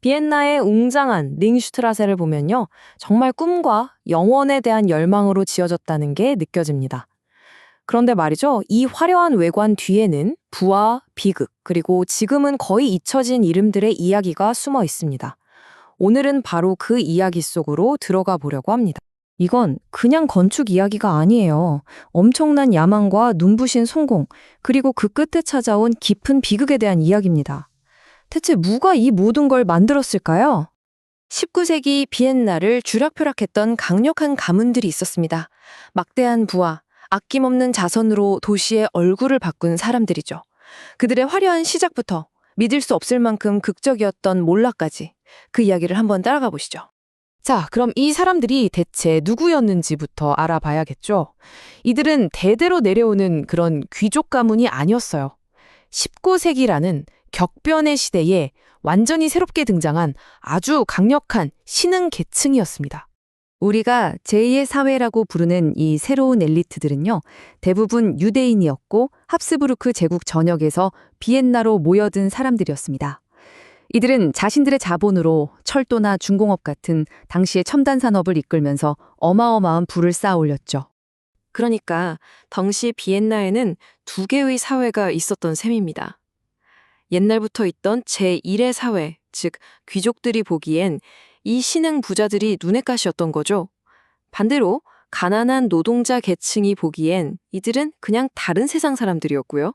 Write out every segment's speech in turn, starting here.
비엔나의 웅장한 링슈트라세를 보면요. 정말 꿈과 영원에 대한 열망으로 지어졌다는 게 느껴집니다. 그런데 말이죠. 이 화려한 외관 뒤에는 부와 비극, 그리고 지금은 거의 잊혀진 이름들의 이야기가 숨어 있습니다. 오늘은 바로 그 이야기 속으로 들어가 보려고 합니다. 이건 그냥 건축 이야기가 아니에요. 엄청난 야망과 눈부신 성공, 그리고 그 끝에 찾아온 깊은 비극에 대한 이야기입니다. 대체 누가 이 모든 걸 만들었을까요? 19세기 비엔나를 쥐락펴락했던 강력한 가문들이 있었습니다. 막대한 부와 아낌없는 자선으로 도시의 얼굴을 바꾼 사람들이죠. 그들의 화려한 시작부터 믿을 수 없을 만큼 극적이었던 몰락까지 그 이야기를 한번 따라가 보시죠. 자, 그럼 이 사람들이 대체 누구였는지부터 알아봐야겠죠. 이들은 대대로 내려오는 그런 귀족 가문이 아니었어요. 19세기라는 격변의 시대에 완전히 새롭게 등장한 아주 강력한 신흥 계층이었습니다. 우리가 제2의 사회라고 부르는 이 새로운 엘리트들은요, 대부분 유대인이었고 합스부르크 제국 전역에서 비엔나로 모여든 사람들이었습니다. 이들은 자신들의 자본으로 철도나 중공업 같은 당시의 첨단 산업을 이끌면서 어마어마한 부를 쌓아 올렸죠. 그러니까 당시 비엔나에는 두 개의 사회가 있었던 셈입니다. 옛날부터 있던 제1의 사회, 즉 귀족들이 보기엔 이 신흥 부자들이 눈엣 가시였던 거죠. 반대로 가난한 노동자 계층이 보기엔 이들은 그냥 다른 세상 사람들이었고요.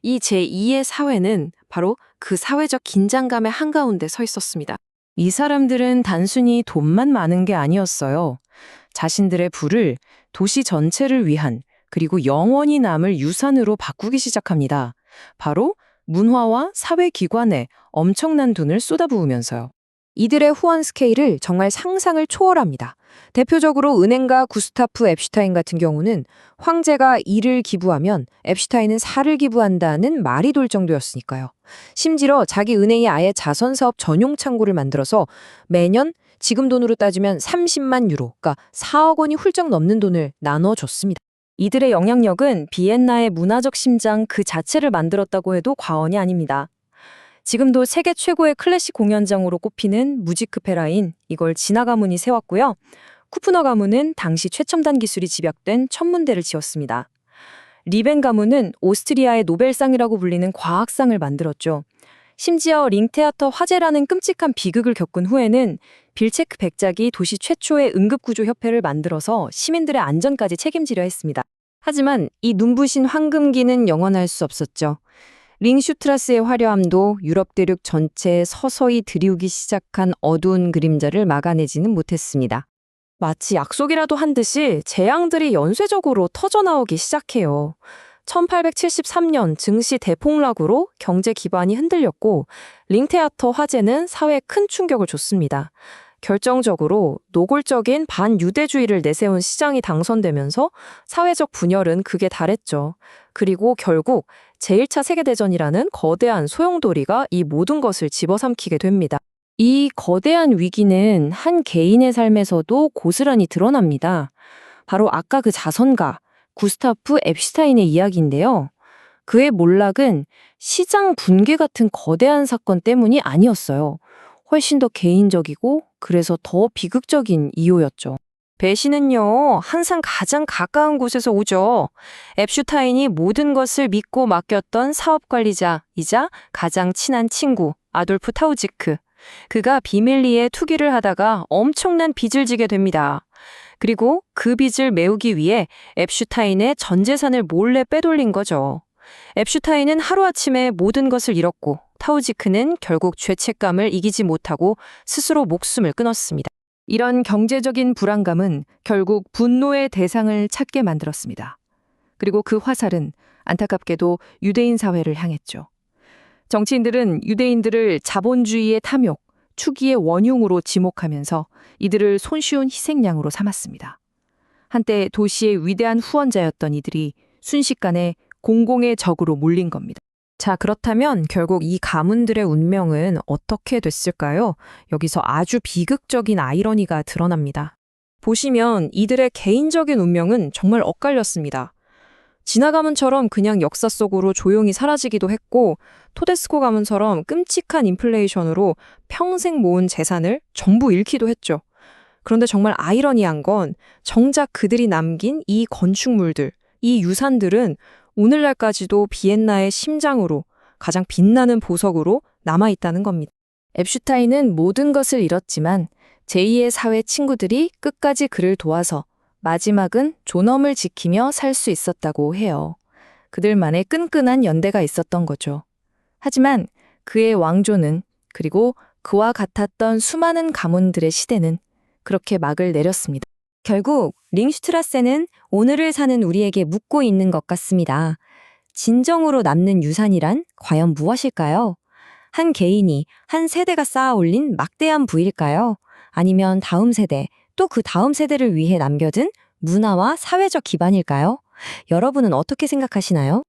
이 제2의 사회는 바로 그 사회적 긴장감의 한가운데 서 있었습니다. 이 사람들은 단순히 돈만 많은 게 아니었어요. 자신들의 부를 도시 전체를 위한 그리고 영원히 남을 유산으로 바꾸기 시작합니다. 바로 문화와 사회기관에 엄청난 돈을 쏟아부으면서요. 이들의 후원 스케일을 정말 상상을 초월합니다. 대표적으로 은행가 구스타프 앱슈타인 같은 경우는 황제가 2를 기부하면 앱슈타인은 4를 기부한다는 말이 돌 정도였으니까요. 심지어 자기 은행이 아예 자선사업 전용 창구를 만들어서 매년 지금 돈으로 따지면 30만 유로, 그러니까 4억 원이 훌쩍 넘는 돈을 나눠줬습니다. 이들의 영향력은 비엔나의 문화적 심장 그 자체를 만들었다고 해도 과언이 아닙니다. 지금도 세계 최고의 클래식 공연장으로 꼽히는 무지크페라인, 이걸 진화 가문이 세웠고요. 쿠프너 가문은 당시 최첨단 기술이 집약된 천문대를 지었습니다. 리벤 가문은 오스트리아의 노벨상이라고 불리는 과학상을 만들었죠. 심지어 링테아터 화재라는 끔찍한 비극을 겪은 후에는 빌체크 백작이 도시 최초의 응급구조협회를 만들어서 시민들의 안전까지 책임지려 했습니다. 하지만 이 눈부신 황금기는 영원할 수 없었죠. 링슈트라스의 화려함도 유럽 대륙 전체에 서서히 들이우기 시작한 어두운 그림자를 막아내지는 못했습니다. 마치 약속이라도 한 듯이 재앙들이 연쇄적으로 터져나오기 시작해요. 1873년 증시 대폭락으로 경제 기반이 흔들렸고 링테아터 화재는 사회에 큰 충격을 줬습니다. 결정적으로 노골적인 반유대주의를 내세운 시장이 당선되면서 사회적 분열은 극에 달했죠. 그리고 결국 제1차 세계대전이라는 거대한 소용돌이가 이 모든 것을 집어삼키게 됩니다. 이 거대한 위기는 한 개인의 삶에서도 고스란히 드러납니다. 바로 아까 그 자선가 구스타프 앱슈타인의 이야기인데요. 그의 몰락은 시장 붕괴 같은 거대한 사건 때문이 아니었어요. 훨씬 더 개인적이고 그래서 더 비극적인 이유였죠. 배신은요, 항상 가장 가까운 곳에서 오죠. 앱슈타인이 모든 것을 믿고 맡겼던 사업관리자이자 가장 친한 친구, 아돌프 타우지크. 그가 비밀리에 투기를 하다가 엄청난 빚을 지게 됩니다. 그리고 그 빚을 메우기 위해 앱슈타인의 전 재산을 몰래 빼돌린 거죠. 앱슈타인은 하루아침에 모든 것을 잃었고 타우지크는 결국 죄책감을 이기지 못하고 스스로 목숨을 끊었습니다. 이런 경제적인 불안감은 결국 분노의 대상을 찾게 만들었습니다. 그리고 그 화살은 안타깝게도 유대인 사회를 향했죠. 정치인들은 유대인들을 자본주의의 탐욕, 추기의 원흉으로 지목하면서 이들을 손쉬운 희생양으로 삼았습니다. 한때 도시의 위대한 후원자였던 이들이 순식간에 공공의 적으로 몰린 겁니다. 자, 그렇다면 결국 이 가문들의 운명은 어떻게 됐을까요? 여기서 아주 비극적인 아이러니가 드러납니다. 보시면 이들의 개인적인 운명은 정말 엇갈렸습니다. 진화 가문처럼 그냥 역사 속으로 조용히 사라지기도 했고, 토데스코 가문처럼 끔찍한 인플레이션으로 평생 모은 재산을 전부 잃기도 했죠. 그런데 정말 아이러니한 건 정작 그들이 남긴 이 건축물들, 이 유산들은 오늘날까지도 비엔나의 심장으로 가장 빛나는 보석으로 남아있다는 겁니다. 앱슈타인은 모든 것을 잃었지만 제2의 사회 친구들이 끝까지 그를 도와서 마지막은 존엄을 지키며 살 수 있었다고 해요. 그들만의 끈끈한 연대가 있었던 거죠. 하지만 그의 왕조는, 그리고 그와 같았던 수많은 가문들의 시대는 그렇게 막을 내렸습니다. 결국 링슈트라세는 오늘을 사는 우리에게 묻고 있는 것 같습니다. 진정으로 남는 유산이란 과연 무엇일까요? 한 개인이, 한 세대가 쌓아 올린 막대한 부일까요? 아니면 다음 세대, 또 그 다음 세대를 위해 남겨둔 문화와 사회적 기반일까요? 여러분은 어떻게 생각하시나요?